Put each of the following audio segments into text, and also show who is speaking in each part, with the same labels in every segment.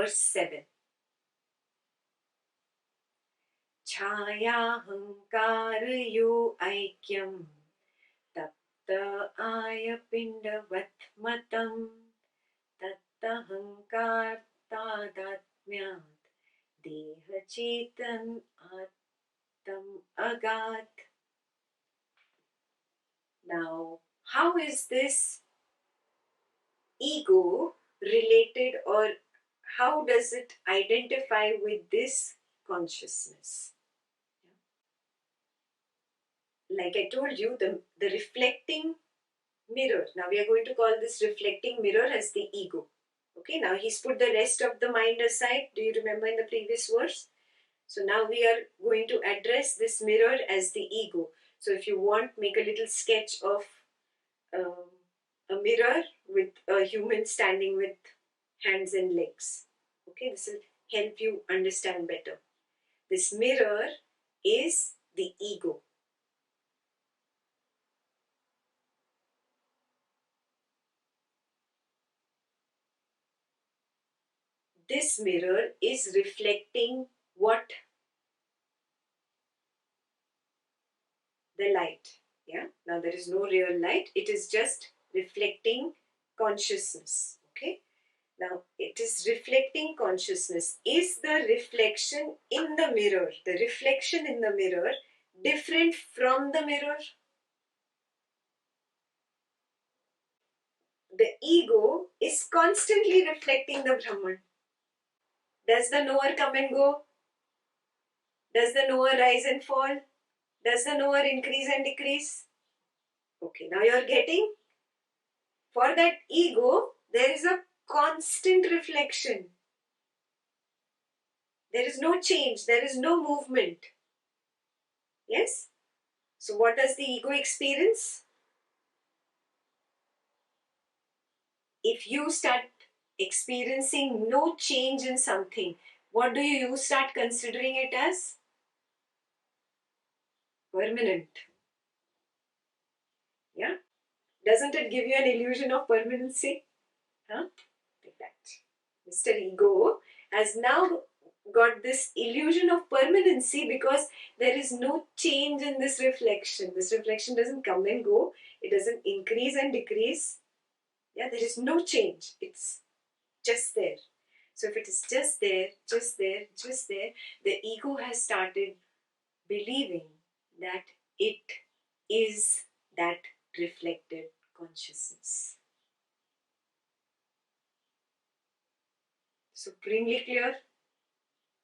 Speaker 1: verse 7. Chhayahankaryo aikyam tapta ayapindavat matam tattahankartadatmyat deha chetan attam agat. Now, how is this ego related, or how does it identify with this consciousness? Like I told you, the reflecting mirror. Now we are going to call this reflecting mirror as the ego. Okay, now he's put the rest of the mind aside. Do you remember in the previous verse? So now we are going to address this mirror as the ego. So if you want, make a little sketch of a mirror with a human standing with hands and legs. Okay, this will help you understand better. This mirror is the ego. This mirror is reflecting what? The light. Yeah. Now there is no real light. It is just reflecting consciousness. Okay. Now it is reflecting consciousness. Is the reflection in the mirror, the reflection in the mirror, different from the mirror? The ego is constantly reflecting the Brahman. Does the knower come and go? Does the knower rise and fall? Does the knower increase and decrease? Okay, now you are getting, for that ego, there is a constant reflection. There is no change, there is no movement. Yes? So what does the ego experience? If you start experiencing no change in something, what do you start considering it as? Permanent. Yeah? Doesn't it give you an illusion of permanency? Huh? Like that. Mr. Ego has now got this illusion of permanency because there is no change in this reflection. This reflection doesn't come and go. It doesn't increase and decrease. Yeah, there is no change. It's just there. So if it is just there, just there, just there, the ego has started believing that it is that reflected consciousness. Supremely clear?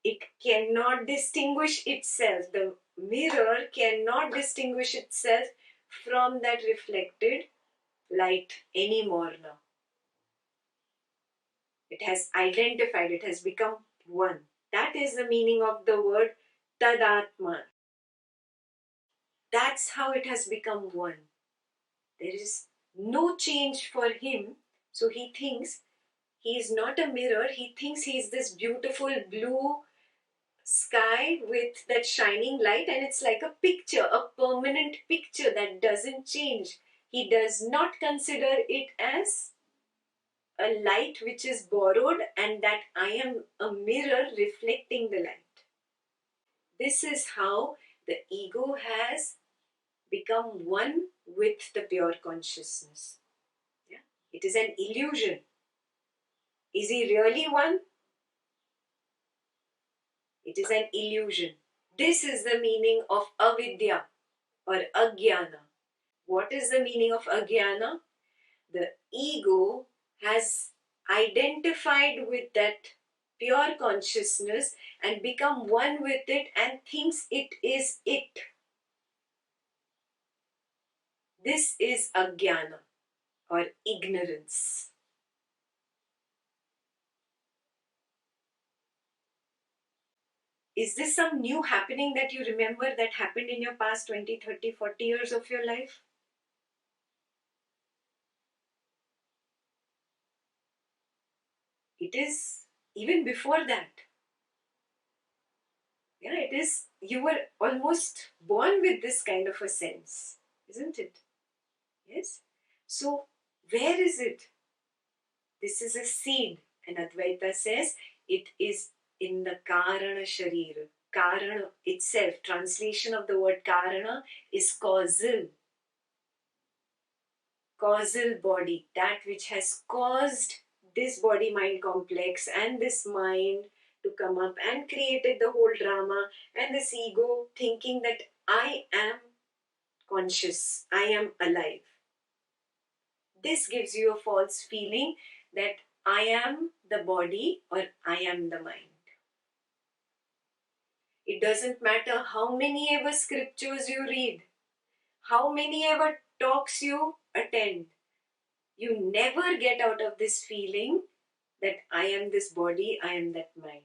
Speaker 1: It cannot distinguish itself. The mirror cannot distinguish itself from that reflected light anymore now. It has identified, it has become one. That is the meaning of the word Tadatma. That's how it has become one. There is no change for him, so he thinks he is not a mirror, he thinks he is this beautiful blue sky with that shining light, and it's like a picture, a permanent picture that doesn't change. He does not consider it as a light which is borrowed and that I am a mirror reflecting the light. This is how the ego has become one with the pure consciousness. Yeah? It is an illusion. Is he really one? It is an illusion. This is the meaning of avidya or ajnana. What is the meaning of ajnana? The ego has identified with that pure consciousness and become one with it and thinks it is it. This is ajnana or ignorance. Is this some new happening that you remember that happened in your past 20, 30, 40 years of your life? It is even before that. Yeah, it is, you were almost born with this kind of a sense, isn't it? Yes? So, where is it? This is a seed. And Advaita says, It is in the Karana Sharira. Karana itself, translation of the word Karana is causal. Causal body, that which has caused this body mind complex and this mind to come up and created the whole drama, and this ego thinking that I am conscious, I am alive. This gives you a false feeling that I am the body or I am the mind. It doesn't matter how many ever scriptures you read, how many ever talks you attend, you never get out of this feeling that I am this body, I am that mind.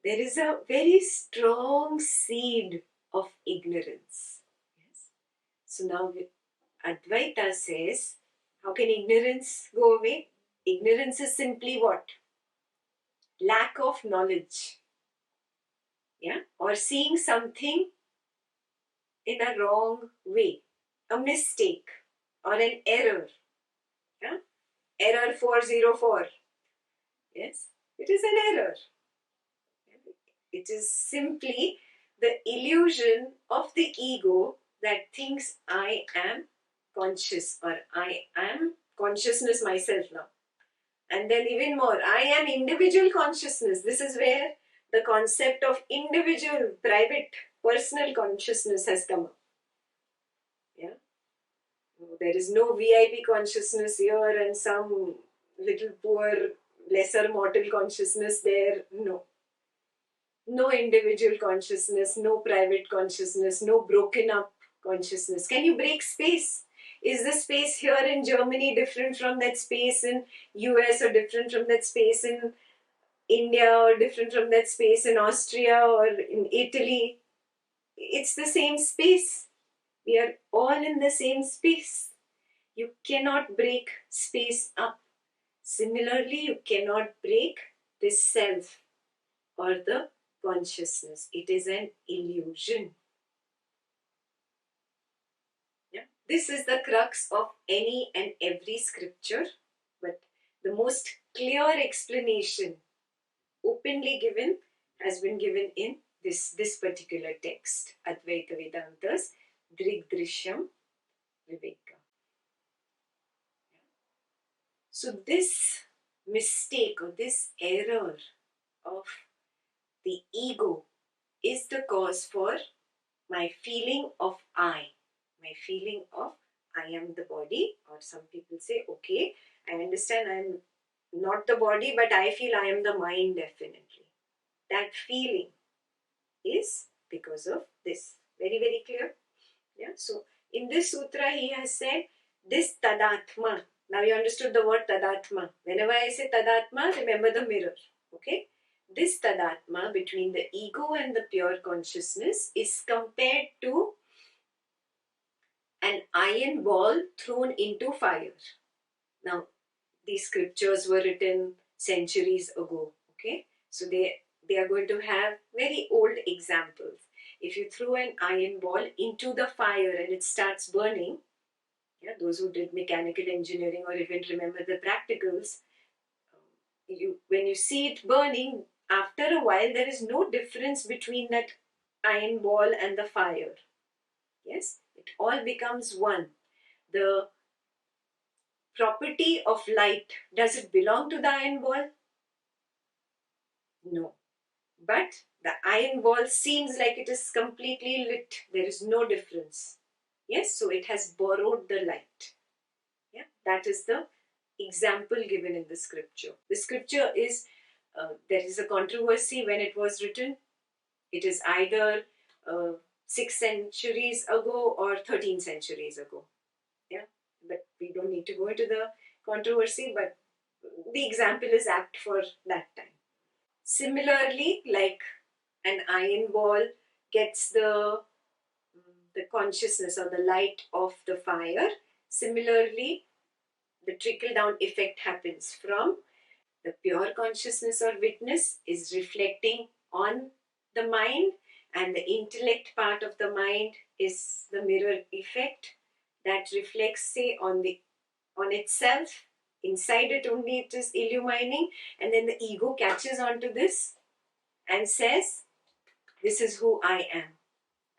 Speaker 1: There is a very strong seed of ignorance. Yes. So now Advaita says, how can ignorance go away? Ignorance is simply what? Lack of knowledge. Yeah? Or seeing something in a wrong way. A mistake or an error. Yeah? Error 404. Yes? It is an error. It is simply the illusion of the ego that thinks I am conscious or I am consciousness myself now. And then even more, I am individual consciousness. This is where the concept of individual, private, personal consciousness has come up. Yeah? There is no VIP consciousness here and some little poor, lesser mortal consciousness there. No. No individual consciousness, no private consciousness, no broken up consciousness. Can you break space? Is the space here in Germany different from that space in US or different from that space in India or different from that space in Austria or in Italy? It's the same space. We are all in the same space. You cannot break space up. Similarly, you cannot break this self or the consciousness. It is an illusion. Yeah? This is the crux of any and every scripture, but the most clear explanation openly given has been given in this particular text, Advaita Vedanta's Drishyam Viveka. So this mistake or this error of the ego is the cause for my feeling of I. My feeling of I am the body, or some people say, okay, I understand I am not the body, but I feel I am the mind definitely. That feeling is because of this. Very, very clear? Yeah. So in this sutra, he has said this tadatma. Now you understood the word tadatma. Whenever I say tadatma, remember the mirror. Okay? This tadatma between the ego and the pure consciousness is compared to an iron ball thrown into fire. Now, these scriptures were written centuries ago. Okay? So they are going to have very old examples. If you throw an iron ball into the fire and it starts burning, yeah, those who did mechanical engineering or even remember the practicals, when you see it burning, after a while there is no difference between that iron ball and the fire. Yes, it all becomes one. The property of light, does it belong to the iron ball? No. But the iron ball seems like it is completely lit. There is no difference. Yes, so it has borrowed the light. Yeah, that is the example given in the scripture. The scripture is, there is a controversy when it was written. It is either 6 centuries ago or 13 centuries ago. Yeah, but we don't need to go into the controversy, but the example is apt for that time. Similarly, like an iron ball gets the consciousness or the light of the fire, similarly, the trickle down effect happens from the pure consciousness or witness is reflecting on the mind, and the intellect part of the mind is the mirror effect that reflects, say, on itself Inside it only it is illumining, and then the ego catches onto this and says, this is who I am.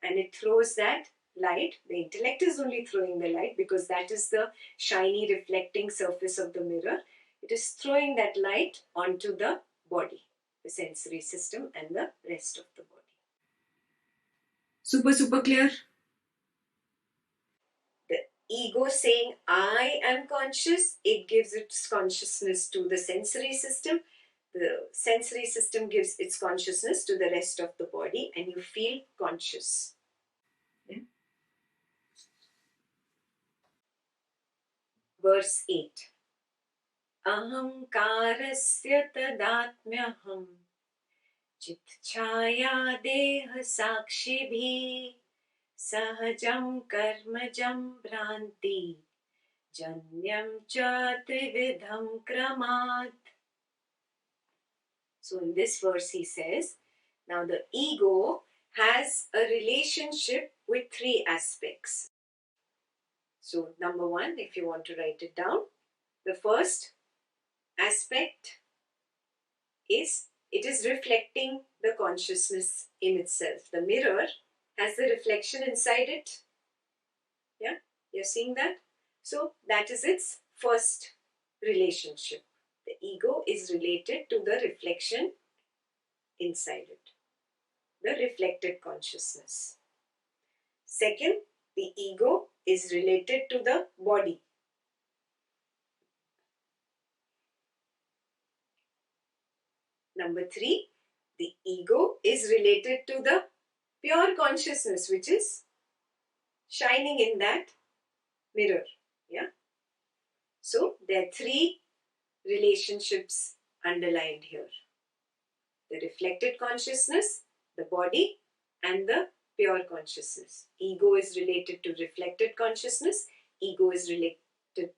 Speaker 1: And it throws that light. The intellect is only throwing the light because that is the shiny reflecting surface of the mirror. It is throwing that light onto the body, the sensory system and the rest of the body. Super clear? The ego saying, I am conscious, it gives its consciousness to the sensory system. The sensory system gives its consciousness to the rest of the body, and you feel conscious. Yeah. Verse 8. Ahamkarasya tadatmyaham chitchaya deha sakshibhi sahajam karmajam bhranti janyam cha trividham kramat. So in this verse he says, now the ego has a relationship with three aspects. So number one, if you want to write it down, the first aspect is it is reflecting the consciousness in itself. The mirror has the reflection inside it. Yeah, you're seeing that? So that is its first relationship. The ego is related to the reflection inside it, the reflected consciousness. Second, the ego is related to the body. Number three, the ego is related to the pure consciousness which is shining in that mirror. Yeah. So there are three relationships underlined here: the reflected consciousness, the body, and the pure consciousness. Ego is related to reflected consciousness, ego is related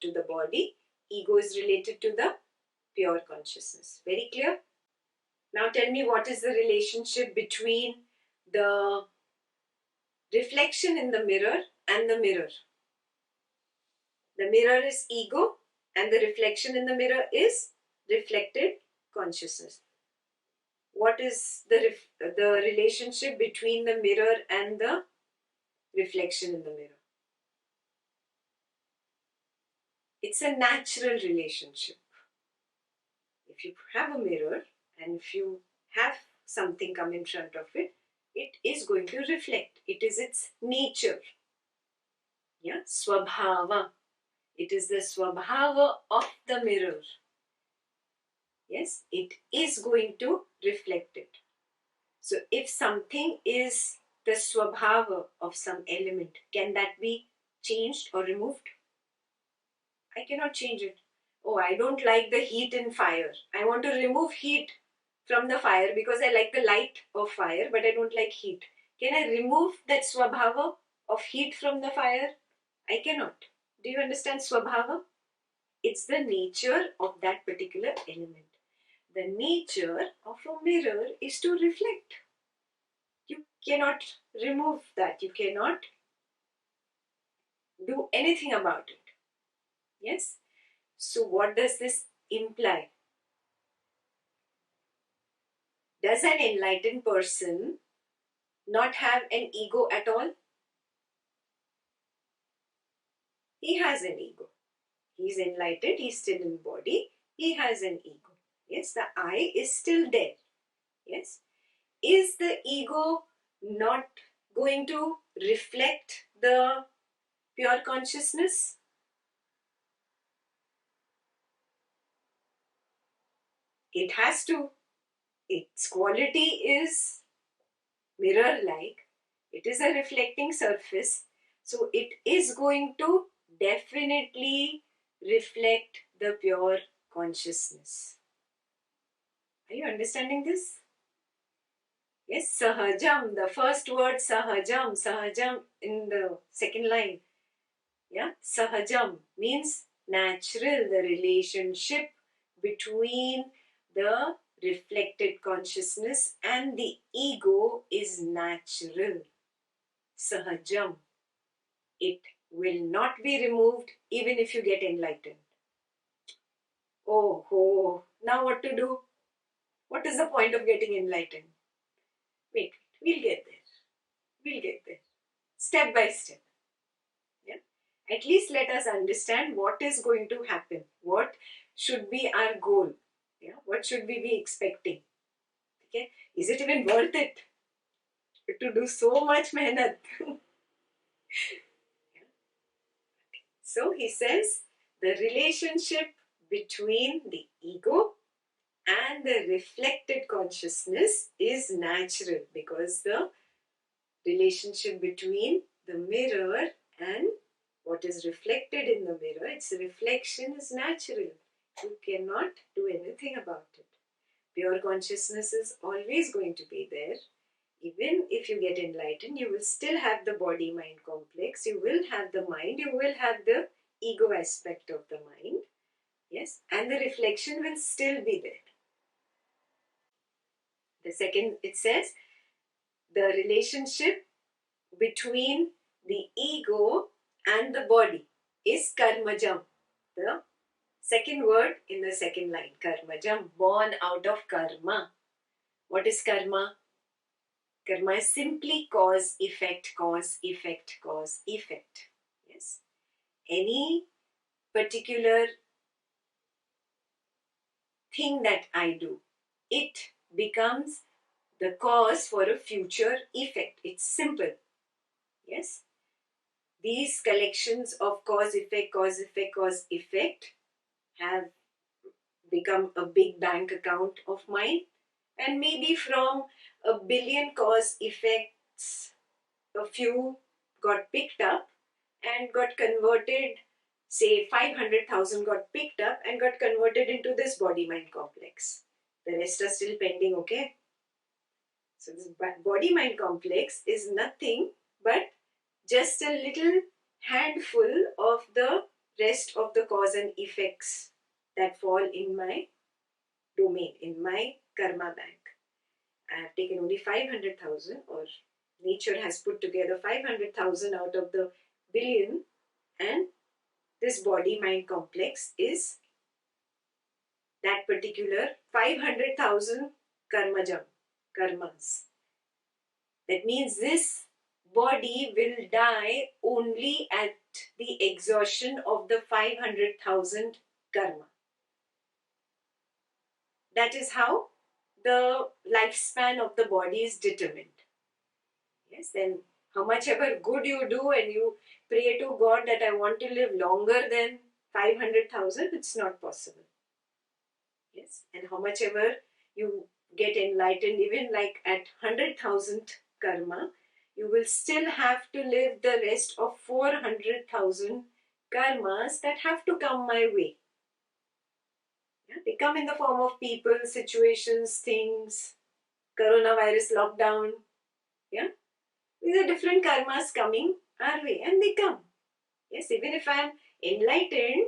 Speaker 1: to the body, ego is related to the pure consciousness. Very clear? Now tell me, what is the relationship between the reflection in the mirror and the mirror? The mirror is ego and the reflection in the mirror is reflected consciousness. What is the relationship between the mirror and the reflection in the mirror? It's a natural relationship. If you have a mirror and if you have something come in front of it, it is going to reflect. It is its nature. Yeah, swabhava. It is the swabhava of the mirror. Yes, it is going to reflect it. So if something is the swabhava of some element, can that be changed or removed? I cannot change it. Oh, I don't like the heat in fire. I want to remove heat from the fire because I like the light of fire, but I don't like heat. Can I remove that swabhava of heat from the fire? I cannot. Do you understand swabhava? It's the nature of that particular element. The nature of a mirror is to reflect. You cannot remove that. You cannot do anything about it. Yes? So what does this imply? Does an enlightened person not have an ego at all? He has an ego. He is enlightened, he is still in body, he has an ego. Yes, the I is still there. Yes. Is the ego not going to reflect the pure consciousness? It has to. Its quality is mirror-like. It is a reflecting surface. So it is going to definitely reflect the pure consciousness. Are you understanding this? Yes, sahajam, the first word sahajam in the second line. Yeah, sahajam means natural, the relationship between the reflected consciousness and the ego is natural. Sahajam. It will not be removed even if you get enlightened. Oh, now what to do? What is the point of getting enlightened? Wait, we'll get there. We'll get there. Step by step. Yeah? At least let us understand what is going to happen. What should be our goal? Yeah? What should we be expecting? Okay? Is it even worth it to do so much mehnat? So he says the relationship between the ego and the reflected consciousness is natural, because the relationship between the mirror and what is reflected in the mirror, its reflection is natural. You cannot do anything about it. Pure consciousness is always going to be there. Even if you get enlightened, you will still have the body-mind complex, you will have the mind, you will have the ego aspect of the mind, yes, and the reflection will still be there. The second, it says, the relationship between the ego and the body is karmajam. The second word in the second line, karmajam, born out of karma. What is karma? Karma is simply cause, effect, cause, effect, cause, effect. Yes. Any particular thing that I do, it becomes the cause for a future effect. It's simple. Yes. These collections of cause, effect, cause, effect, cause, effect have become a big bank account of mine, and maybe from a billion cause effects, a few got picked up and got converted, say 500,000 got picked up and got converted into this body-mind complex. The rest are still pending, okay? So this body-mind complex is nothing but just a little handful of the rest of the cause and effects that fall in my domain, in my karma bank. I have taken only 500,000, or nature has put together 500,000 out of the billion, and this body-mind complex is that particular 500,000 karmas. That means this body will die only at the exhaustion of the 500,000 karma. That is how the lifespan of the body is determined. Yes, then how much ever good you do and you pray to God that I want to live longer than 500,000, it's not possible. Yes, and how much ever you get enlightened, even like at 100,000 karma, you will still have to live the rest of 400,000 karmas that have to come my way. Yeah? They come in the form of people, situations, things, coronavirus lockdown. Yeah? These are different karmas coming our way, and they come. Yes, even if I am enlightened,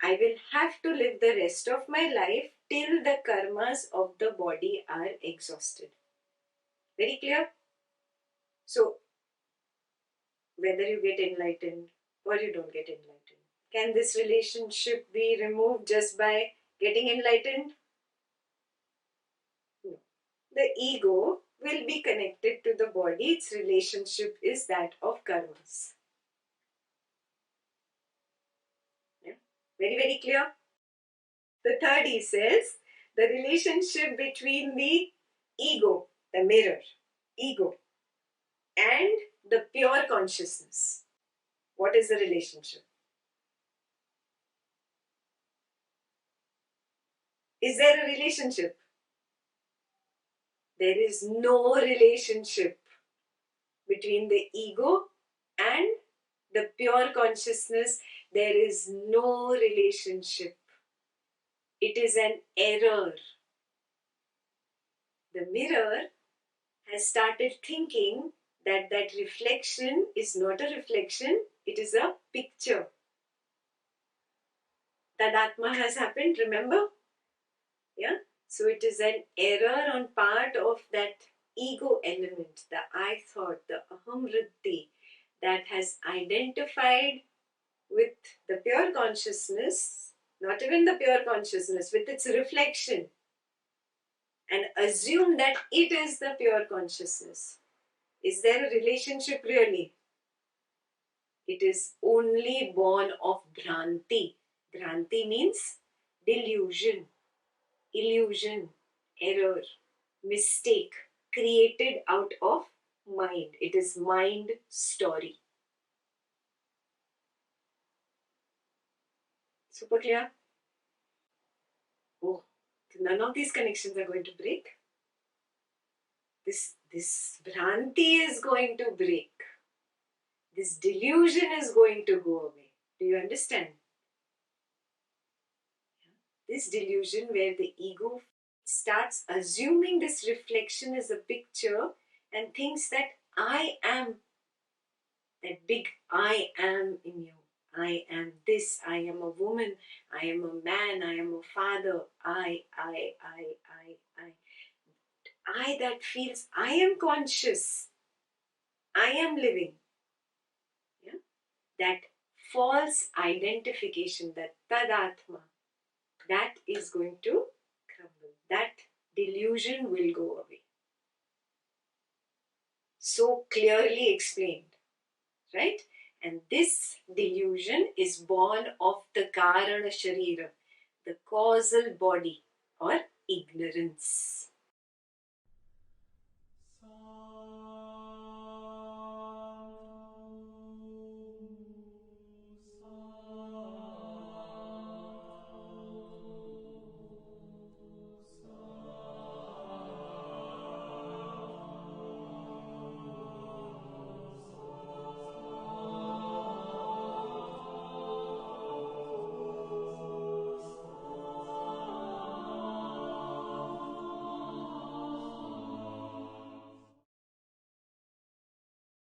Speaker 1: I will have to live the rest of my life till the karmas of the body are exhausted. Very clear? So, whether you get enlightened or you don't get enlightened, can this relationship be removed just by getting enlightened? No. The ego will be connected to the body. Its relationship is that of karmas. Yeah? Very, very clear? The third, he says, the relationship between the ego, the mirror, ego, and the pure consciousness. What is the relationship? Is there a relationship? There is no relationship between the ego and the pure consciousness. There is no relationship. It is an error. The mirror has started thinking that that reflection is not a reflection, it is a picture. Tadatma has happened, remember? Yeah? So it is an error on part of that ego element, the I thought, the aham vritti, that has identified with the pure consciousness not even the pure consciousness, with its reflection, and assume that it is the pure consciousness. Is there a relationship really? It is only born of Bhranti. Bhranti means delusion, illusion, error, mistake, created out of mind. It is mind story. Super clear? Oh, none of these connections are going to break. This Bhranti is going to break. This delusion is going to go away. Do you understand? This delusion where the ego starts assuming this reflection is a picture and thinks that I am, that big I am in you. I am this, I am a woman, I am a man, I am a father, I that feels I am conscious, I am living. Yeah? That false identification, that tadatma, that is going to crumble. That delusion will go away. So clearly explained, right? And this delusion is born of the Karana Sharira, the causal body or ignorance.